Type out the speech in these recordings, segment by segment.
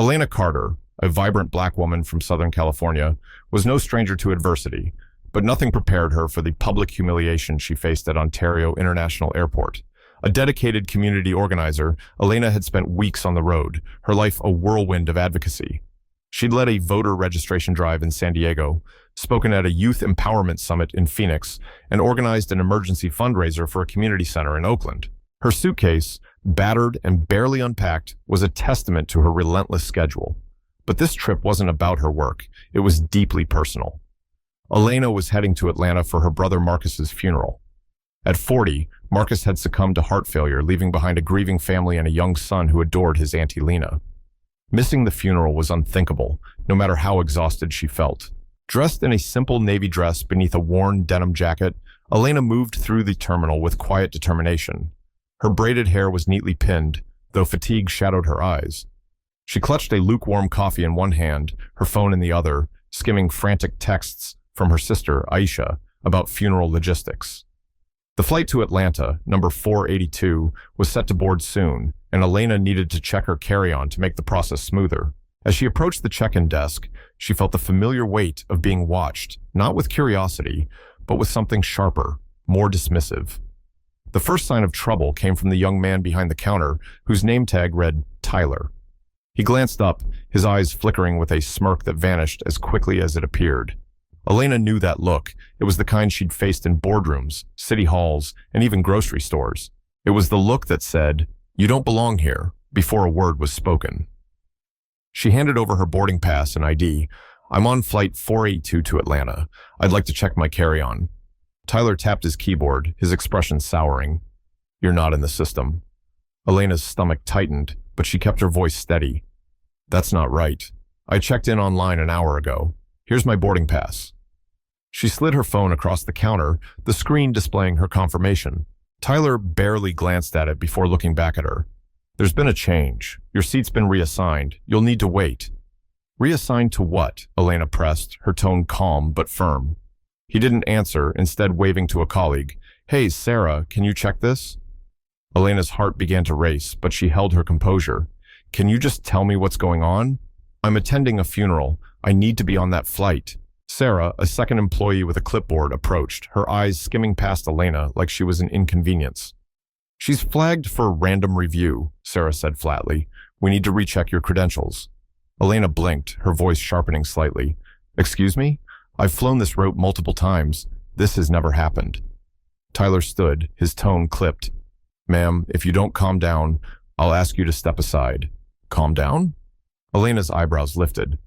Elena Carter, a vibrant black woman from Southern California, was no stranger to adversity, but nothing prepared her for the public humiliation she faced at Ontario International Airport. A dedicated community organizer, Elena had spent weeks on the road, her life a whirlwind of advocacy. She'd led a voter registration drive in San Diego, spoken at a youth empowerment summit in Phoenix, and organized an emergency fundraiser for a community center in Oakland. Her suitcase, battered and barely unpacked, was a testament to her relentless schedule. But this trip wasn't about her work. It was deeply personal. Elena was heading to Atlanta for her brother Marcus's funeral. At 40, Marcus had succumbed to heart failure, leaving behind a grieving family and a young son who adored his Auntie Lena. Missing the funeral was unthinkable, no matter how exhausted she felt. Dressed in a simple navy dress beneath a worn denim jacket, Elena moved through the terminal with quiet determination. Her braided hair was neatly pinned, though fatigue shadowed her eyes. She clutched a lukewarm coffee in one hand, her phone in the other, skimming frantic texts from her sister, Aisha, about funeral logistics. The flight to Atlanta, number 482, was set to board soon, and Elena needed to check her carry-on to make the process smoother. As she approached the check-in desk, she felt the familiar weight of being watched, not with curiosity, but with something sharper, more dismissive. The first sign of trouble came from the young man behind the counter, whose name tag read Tyler. He glanced up, his eyes flickering with a smirk that vanished as quickly as it appeared. Elena knew that look. It was the kind she'd faced in boardrooms, city halls, and even grocery stores. It was the look that said, "You don't belong here," before a word was spoken. She handed over her boarding pass and ID. "I'm on flight 482 to Atlanta. I'd like to check my carry-on." Tyler tapped his keyboard, his expression souring. "You're not in the system." Elena's stomach tightened, but she kept her voice steady. "That's not right. I checked in online an hour ago. Here's my boarding pass." She slid her phone across the counter, the screen displaying her confirmation. Tyler barely glanced at it before looking back at her. "There's been a change. Your seat's been reassigned. You'll need to wait." "Reassigned to what?" Elena pressed, her tone calm but firm. He didn't answer, instead waving to a colleague. "Hey, Sarah, can you check this?" Elena's heart began to race, but she held her composure. "Can you just tell me what's going on? I'm attending a funeral. I need to be on that flight." Sarah, a second employee with a clipboard, approached, her eyes skimming past Elena like she was an inconvenience. "She's flagged for random review," Sarah said flatly. "We need to recheck your credentials." Elena blinked, her voice sharpening slightly. "Excuse me? I've flown this route multiple times. This has never happened." Tyler stood, his tone clipped. "Ma'am, if you don't calm down, I'll ask you to step aside." "Calm down?" Elena's eyebrows lifted.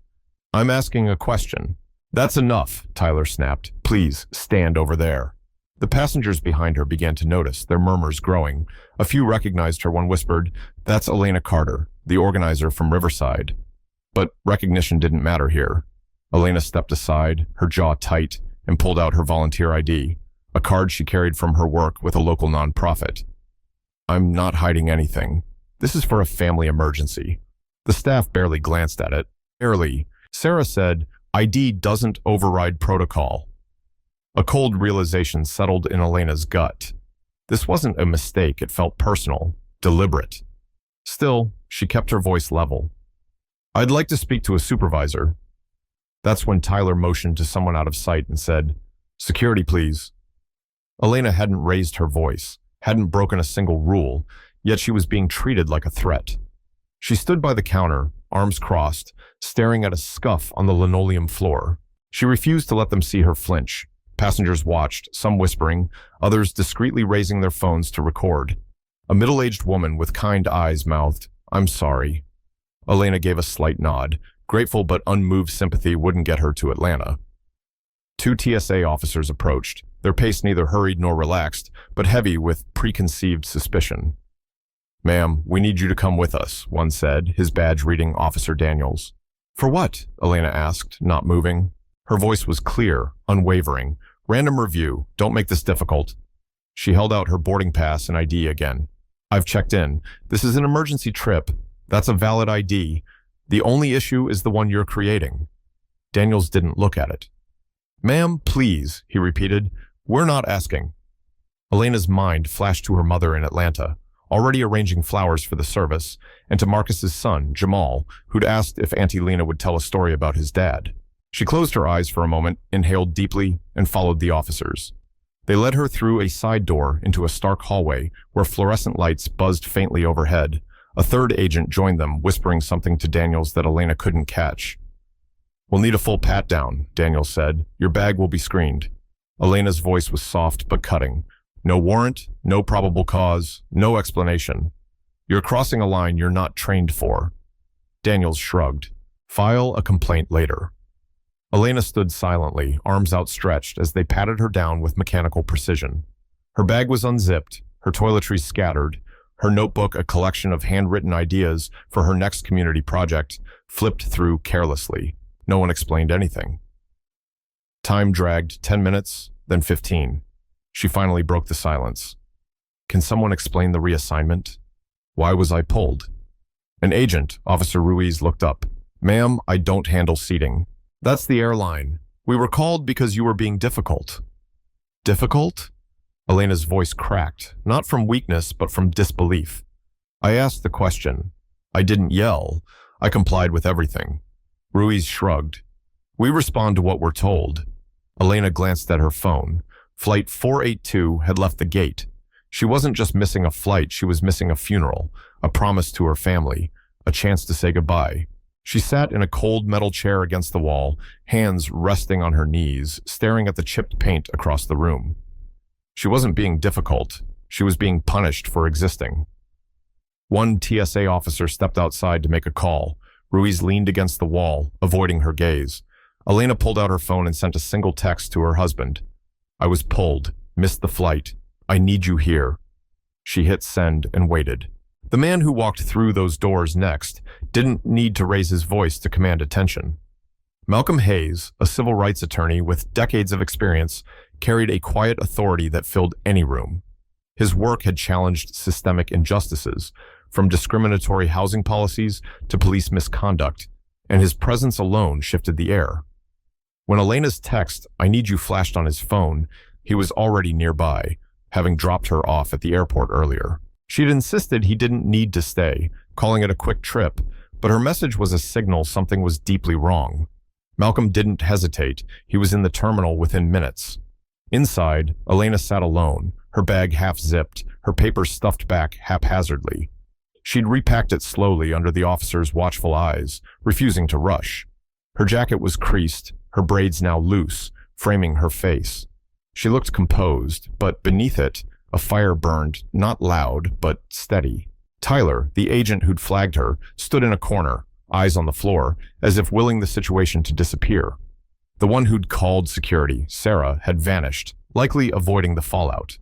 "I'm asking a question." "That's enough," Tyler snapped. "Please, stand over there." The passengers behind her began to notice, their murmurs growing. A few recognized her. One whispered, "That's Elena Carter, the organizer from Riverside." But recognition didn't matter here. Elena stepped aside, her jaw tight, and pulled out her volunteer ID, a card she carried from her work with a local nonprofit. "I'm not hiding anything. This is for a family emergency." The staff barely glanced at it. Barely. Sarah said, "ID doesn't override protocol." A cold realization settled in Elena's gut. This wasn't a mistake, it felt personal, deliberate. Still, she kept her voice level. "I'd like to speak to a supervisor." That's when Tyler motioned to someone out of sight and said, "Security, please." Elena hadn't raised her voice, hadn't broken a single rule, yet she was being treated like a threat. She stood by the counter, arms crossed, staring at a scuff on the linoleum floor. She refused to let them see her flinch. Passengers watched, some whispering, others discreetly raising their phones to record. A middle-aged woman with kind eyes mouthed, "I'm sorry." Elena gave a slight nod. Grateful but unmoved sympathy wouldn't get her to Atlanta. Two TSA officers approached, their pace neither hurried nor relaxed, but heavy with preconceived suspicion. "Ma'am, we need you to come with us," one said, his badge reading Officer Daniels. "For what?" Elena asked, not moving. Her voice was clear, unwavering. "Random review. Don't make this difficult." She held out her boarding pass and ID again. "I've checked in. This is an emergency trip. That's a valid ID. The only issue is the one you're creating." Daniels didn't look at it. "Ma'am, please," he repeated. "We're not asking." Elena's mind flashed to her mother in Atlanta. already arranging flowers for the service, and to Marcus's son, Jamal, who'd asked if Auntie Lena would tell a story about his dad. She closed her eyes for a moment, inhaled deeply, and followed the officers. They led her through a side door into a stark hallway where fluorescent lights buzzed faintly overhead. A third agent joined them, whispering something to Daniels that Elena couldn't catch. "We'll need a full pat-down," Daniels said. "Your bag will be screened." Elena's voice was soft but cutting. "No warrant, no probable cause, no explanation. You're crossing a line you're not trained for." Daniels shrugged. "File a complaint later." Elena stood silently, arms outstretched, as they patted her down with mechanical precision. Her bag was unzipped, her toiletries scattered, her notebook, a collection of handwritten ideas for her next community project, flipped through carelessly. No one explained anything. Time dragged 10 minutes, then 15. She finally broke the silence. "Can someone explain the reassignment? Why was I pulled?" An agent, Officer Ruiz, looked up. "Ma'am, I don't handle seating." "That's the airline. We were called because you were being difficult." "Difficult?" Elena's voice cracked, not from weakness, but from disbelief. "I asked the question. I didn't yell. I complied with everything." Ruiz shrugged. "We respond to what we're told." Elena glanced at her phone. Flight 482 had left the gate. She wasn't just missing a flight, she was missing a funeral, a promise to her family, a chance to say goodbye. She sat in a cold metal chair against the wall, hands resting on her knees, staring at the chipped paint across the room. She wasn't being difficult. She was being punished for existing. One TSA officer stepped outside to make a call. Ruiz leaned against the wall, avoiding her gaze. Elena pulled out her phone and sent a single text to her husband. "I was pulled. Missed the flight. I need you here." She hit send and waited. The man who walked through those doors next didn't need to raise his voice to command attention. Malcolm Hayes, a civil rights attorney with decades of experience, carried a quiet authority that filled any room. His work had challenged systemic injustices, from discriminatory housing policies to police misconduct, and his presence alone shifted the air. When Elena's text, "I need you," flashed on his phone, he was already nearby, having dropped her off at the airport earlier. She'd insisted he didn't need to stay, calling it a quick trip, but her message was a signal something was deeply wrong. Malcolm didn't hesitate. He was in the terminal within minutes. Inside, Elena sat alone, her bag half-zipped, her papers stuffed back haphazardly. She'd repacked it slowly under the officer's watchful eyes, refusing to rush. Her jacket was creased, her braids now loose, framing her face. She looked composed, but beneath it, a fire burned, not loud, but steady. Tyler, the agent who'd flagged her, stood in a corner, eyes on the floor, as if willing the situation to disappear. The one who'd called security, Sarah, had vanished, likely avoiding the fallout.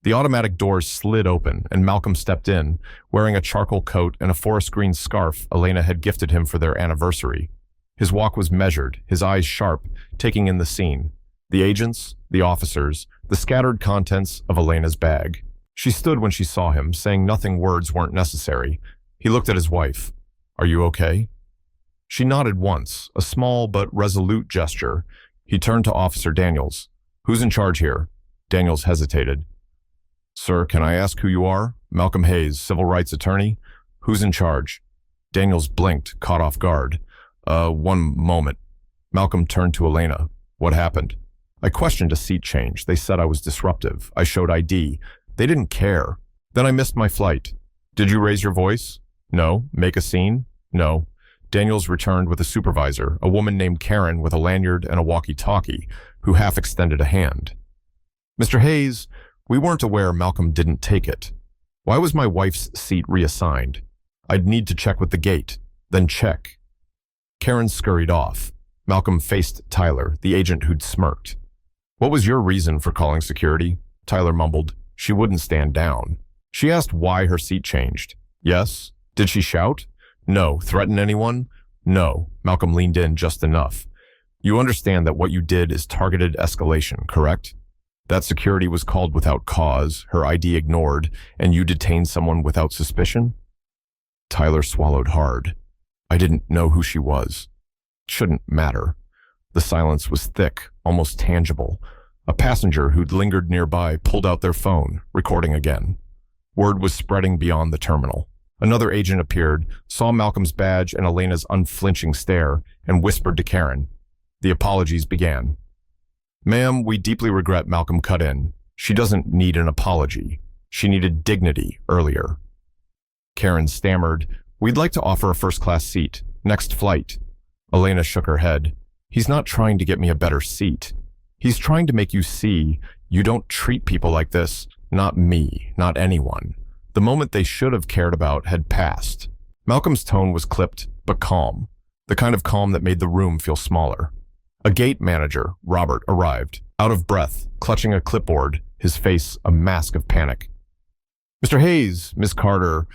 The automatic doors slid open, and Malcolm stepped in, wearing a charcoal coat and a forest green scarf Elena had gifted him for their anniversary. His walk was measured, his eyes sharp, taking in the scene. The agents, the officers, the scattered contents of Elena's bag. She stood when she saw him, saying nothing, words weren't necessary. He looked at his wife. "Are you okay?" She nodded once, a small but resolute gesture. He turned to Officer Daniels. "Who's in charge here?" Daniels hesitated. "Sir, can I ask who you are?" "Malcolm Hayes, civil rights attorney." "Who's in charge?" Daniels blinked, caught off guard. One moment." Malcolm turned to Elena. "What happened?" "I questioned a seat change. They said I was disruptive. I showed ID. They didn't care. Then I missed my flight." "Did you raise your voice?" "No." "Make a scene?" "No." Daniels returned with a supervisor, a woman named Karen with a lanyard and a walkie-talkie, who half extended a hand. "Mr. Hayes, we weren't aware Malcolm didn't take it. Why was my wife's seat reassigned? I'd need to check with the gate, then check." Karen scurried off. Malcolm faced Tyler, the agent who'd smirked. "What was your reason for calling security?" Tyler mumbled. "She wouldn't stand down." "She asked why her seat changed." "Yes." "Did she shout?" "No." "Threaten anyone?" "No." Malcolm leaned in just enough. "You understand that what you did is targeted escalation, correct? That security was called without cause, her ID ignored, and you detained someone without suspicion?" Tyler swallowed hard. "I didn't know who she was. Shouldn't matter." The silence was thick, almost tangible. A passenger who'd lingered nearby pulled out their phone, recording again. Word was spreading beyond the terminal. Another agent appeared, saw Malcolm's badge and Elena's unflinching stare, and whispered to Karen. The apologies began. "Ma'am, we deeply regret," Malcolm cut in. "She doesn't need an apology. She needed dignity earlier." Karen stammered, "We'd like to offer a first-class seat. Next flight." Elena shook her head. "He's not trying to get me a better seat. He's trying to make you see you don't treat people like this. Not me, not anyone." The moment they should have cared about had passed. Malcolm's tone was clipped, but calm. The kind of calm that made the room feel smaller. A gate manager, Robert, arrived, out of breath, clutching a clipboard, his face a mask of panic. "Mr. Hayes, Miss Carter,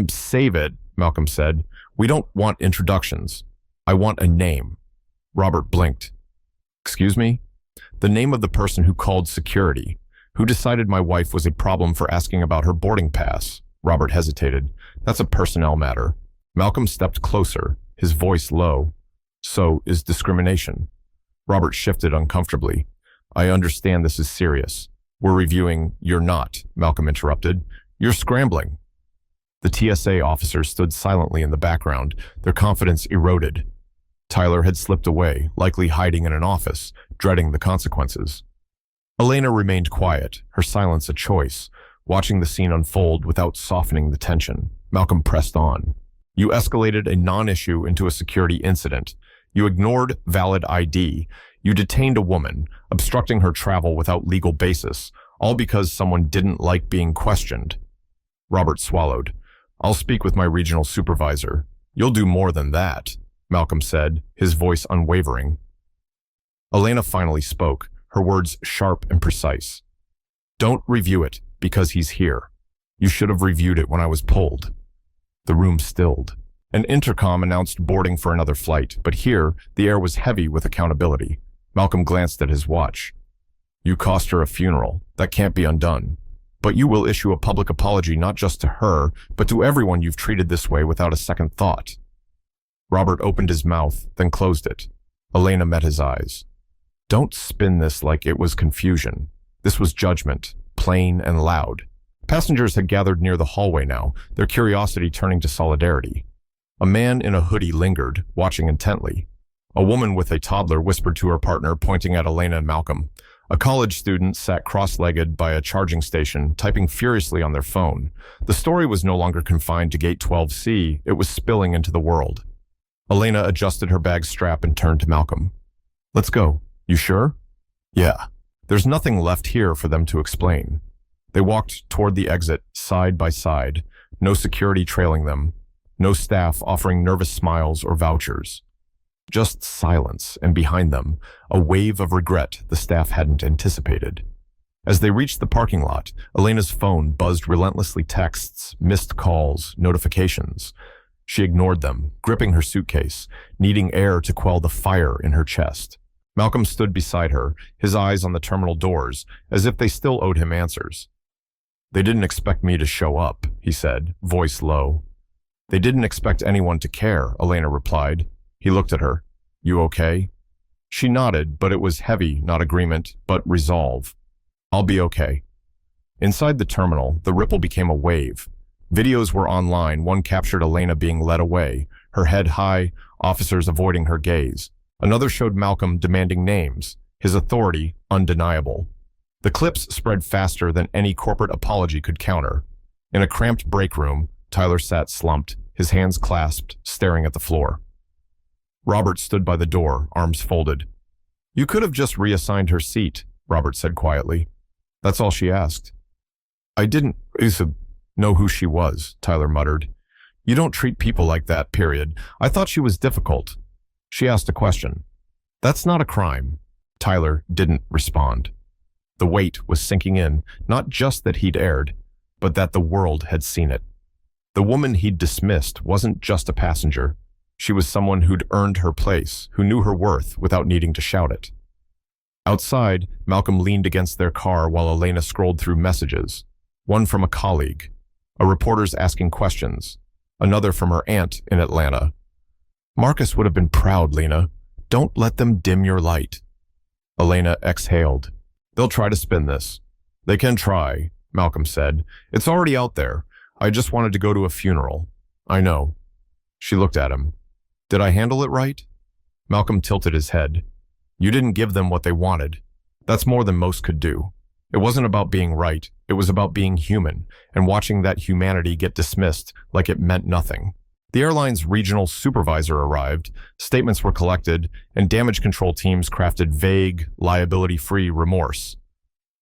save it," Malcolm said. "We don't want introductions. I want a name." Robert blinked. "Excuse me?" "The name of the person who called security, who decided my wife was a problem for asking about her boarding pass." Robert hesitated. "That's a personnel matter." Malcolm stepped closer, his voice low. "So is discrimination." Robert shifted uncomfortably. "I understand this is serious. We're reviewing—" "You're not," Malcolm interrupted. "You're scrambling." The TSA officers stood silently in the background, their confidence eroded. Tyler had slipped away, likely hiding in an office, dreading the consequences. Elena remained quiet, her silence a choice, watching the scene unfold without softening the tension. Malcolm pressed on. "You escalated a non-issue into a security incident. You ignored valid ID. You detained a woman, obstructing her travel without legal basis, all because someone didn't like being questioned." Robert swallowed. "I'll speak with my regional supervisor." "You'll do more than that," Malcolm said, his voice unwavering. Elena finally spoke, her words sharp and precise. "Don't review it because he's here. You should have reviewed it when I was pulled." The room stilled. An intercom announced boarding for another flight, but here the air was heavy with accountability. Malcolm glanced at his watch. "You cost her a funeral. That can't be undone. But you will issue a public apology not just to her, but to everyone you've treated this way without a second thought." Robert opened his mouth, then closed it. Elena met his eyes. "Don't spin this like it was confusion. This was judgment, plain and loud." Passengers had gathered near the hallway now, their curiosity turning to solidarity. A man in a hoodie lingered, watching intently. A woman with a toddler whispered to her partner, pointing at Elena and Malcolm. A college student sat cross-legged by a charging station, typing furiously on their phone. The story was no longer confined to Gate 12C, it was spilling into the world. Elena adjusted her bag strap and turned to Malcolm. "Let's go. You sure?" "Yeah. There's nothing left here for them to explain." They walked toward the exit, side by side, no security trailing them, no staff offering nervous smiles or vouchers. Just silence, and behind them, a wave of regret the staff hadn't anticipated. As they reached the parking lot, Elena's phone buzzed relentlessly texts, missed calls, notifications. She ignored them, gripping her suitcase, needing air to quell the fire in her chest. Malcolm stood beside her, his eyes on the terminal doors, as if they still owed him answers. "They didn't expect me to show up," he said, voice low. "They didn't expect anyone to care," Elena replied. He looked at her. "You okay?" She nodded, but it was heavy, not agreement, but resolve. "I'll be okay." Inside the terminal, the ripple became a wave. Videos were online, one captured Elena being led away, her head high, officers avoiding her gaze. Another showed Malcolm demanding names, his authority undeniable. The clips spread faster than any corporate apology could counter. In a cramped break room, Tyler sat slumped, his hands clasped, staring at the floor. Robert stood by the door, arms folded. "You could have just reassigned her seat," Robert said quietly. "That's all she asked." "I didn't know who she was," Tyler muttered. "You don't treat people like that, period. I thought she was difficult." She asked a question. "That's not a crime." Tyler didn't respond. The weight was sinking in, not just that he'd erred, but that the world had seen it. The woman he'd dismissed wasn't just a passenger. She was someone who'd earned her place, who knew her worth without needing to shout it. Outside, Malcolm leaned against their car while Elena scrolled through messages. One from a colleague, a reporter's asking questions, another from her aunt in Atlanta. "Marcus would have been proud, Lena. Don't let them dim your light." Elena exhaled. "They'll try to spin this." "They can try," Malcolm said. It's already out there. I just wanted to go to a funeral. I know. She looked at him. Did I handle it right? Malcolm tilted his head. You didn't give them what they wanted. That's more than most could do. It wasn't about being right. It was about being human and watching that humanity get dismissed like it meant nothing. The airline's regional supervisor arrived, statements were collected, and damage control teams crafted vague, liability-free remorse.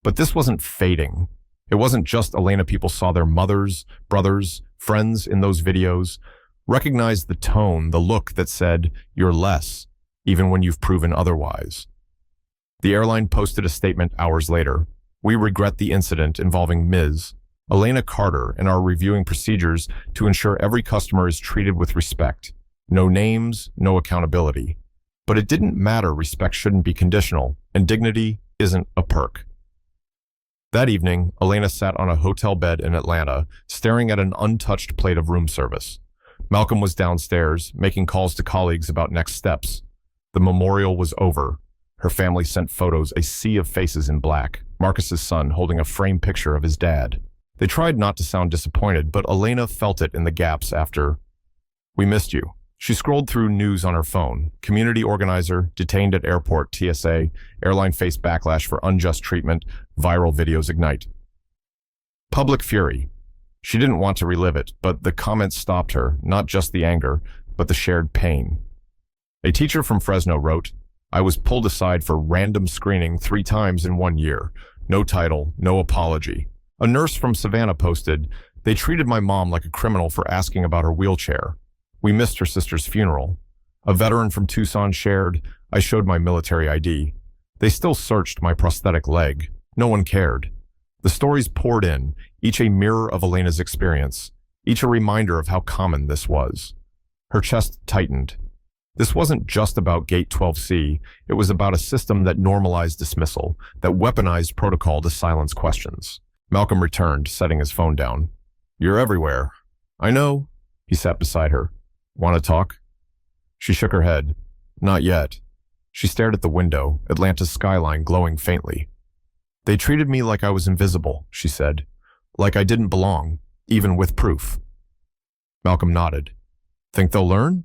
But this wasn't fading. It wasn't just Elena. People saw their mothers, brothers, friends in those videos, recognized the tone, the look that said, "You're less," even when you've proven otherwise. The airline posted a statement hours later. We regret the incident involving Ms. Elena Carter and are reviewing procedures to ensure every customer is treated with respect. No names, no accountability. But it didn't matter. Respect shouldn't be conditional, and dignity isn't a perk. That evening, Elena sat on a hotel bed in Atlanta, staring at an untouched plate of room service. Malcolm was downstairs, making calls to colleagues about next steps. The memorial was over. Her family sent photos, a sea of faces in black, Marcus's son holding a framed picture of his dad. They tried not to sound disappointed, but Elena felt it in the gaps after. We missed you. She scrolled through news on her phone. Community organizer, detained at airport, TSA, airline faced backlash for unjust treatment, viral videos ignite. Public fury. She didn't want to relive it, but the comments stopped her, not just the anger, but the shared pain. A teacher from Fresno wrote, I was pulled aside for random screening 3 times in 1 year. No title, no apology. A nurse from Savannah posted, they treated my mom like a criminal for asking about her wheelchair. We missed her sister's funeral. A veteran from Tucson shared, I showed my military ID. They still searched my prosthetic leg. No one cared. The stories poured in, each a mirror of Elena's experience, each a reminder of how common this was. Her chest tightened. This wasn't just about Gate 12C, it was about a system that normalized dismissal, that weaponized protocol to silence questions. Malcolm returned, setting his phone down. You're everywhere. I know. He sat beside her. Want to talk? She shook her head. Not yet. She stared at the window, Atlanta's skyline glowing faintly. They treated me like I was invisible, she said. Like I didn't belong, even with proof. Malcolm nodded. Think they'll learn?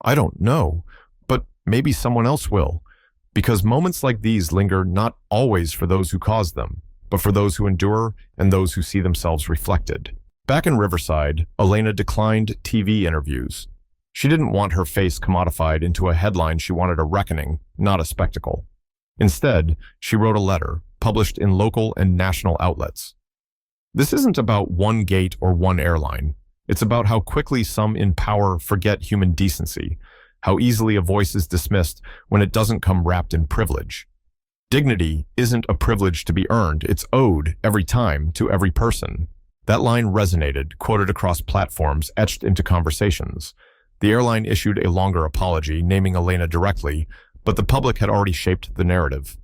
I don't know, but maybe someone else will. Because moments like these linger not always for those who caused them, but for those who endure and those who see themselves reflected. Back in Riverside, Elena declined TV interviews. She didn't want her face commodified into a headline. She wanted a reckoning, not a spectacle. Instead, she wrote a letter, published in local and national outlets. This isn't about one gate or one airline. It's about how quickly some in power forget human decency, how easily a voice is dismissed when it doesn't come wrapped in privilege. Dignity isn't a privilege to be earned, it's owed every time to every person. That line resonated, quoted across platforms, etched into conversations. The airline issued a longer apology, naming Elena directly, but the public had already shaped the narrative.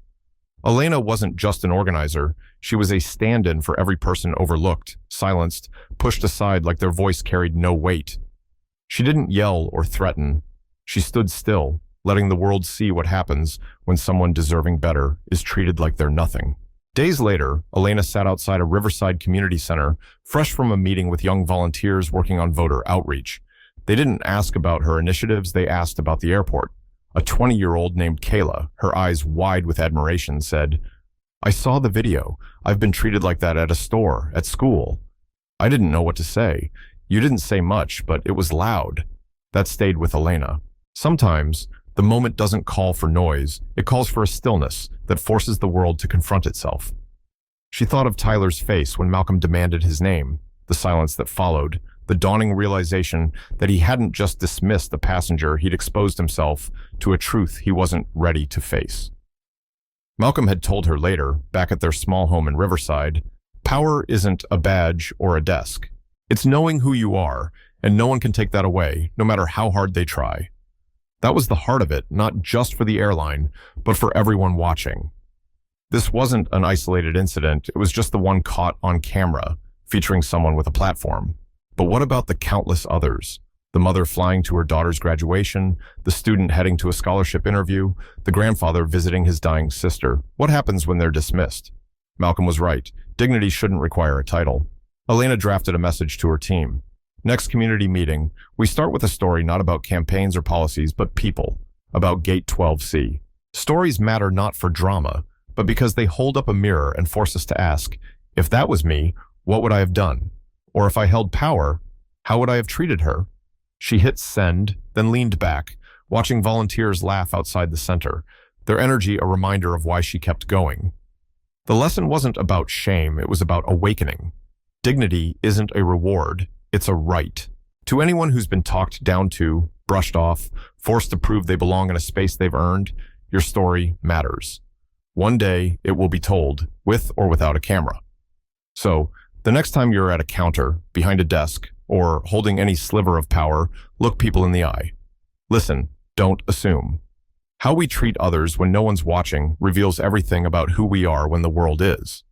Elena wasn't just an organizer, she was a stand-in for every person overlooked, silenced, pushed aside like their voice carried no weight. She didn't yell or threaten. She stood still, letting the world see what happens when someone deserving better is treated like they're nothing. Days later, Elena sat outside a Riverside community center, fresh from a meeting with young volunteers working on voter outreach. They didn't ask about her initiatives, they asked about the airport. A 20-year-old named Kayla, her eyes wide with admiration, said, I saw the video. I've been treated like that at a store, at school. I didn't know what to say. You didn't say much, but it was loud. That stayed with Elena. Sometimes, the moment doesn't call for noise, it calls for a stillness that forces the world to confront itself. She thought of Tyler's face when Malcolm demanded his name, the silence that followed, the dawning realization that he hadn't just dismissed the passenger, he'd exposed himself to a truth he wasn't ready to face. Malcolm had told her later, back at their small home in Riverside, power isn't a badge or a desk. It's knowing who you are, and no one can take that away, no matter how hard they try. That was the heart of it, not just for the airline, but for everyone watching. This wasn't an isolated incident, it was just the one caught on camera, featuring someone with a platform. But what about the countless others? The mother flying to her daughter's graduation, the student heading to a scholarship interview, the grandfather visiting his dying sister. What happens when they're dismissed? Malcolm was right. Dignity shouldn't require a title. Elena drafted a message to her team. Next community meeting, we start with a story not about campaigns or policies, but people, about Gate 12C. Stories matter not for drama, but because they hold up a mirror and force us to ask, if that was me, what would I have done? Or if I held power, how would I have treated her? She hit send, then leaned back, watching volunteers laugh outside the center, their energy a reminder of why she kept going. The lesson wasn't about shame, it was about awakening. Dignity isn't a reward, it's a right. To anyone who's been talked down to, brushed off, forced to prove they belong in a space they've earned, your story matters. One day, it will be told, with or without a camera. So, the next time you're at a counter, behind a desk, or holding any sliver of power, look people in the eye. Listen, don't assume. How we treat others when no one's watching reveals everything about who we are when the world is.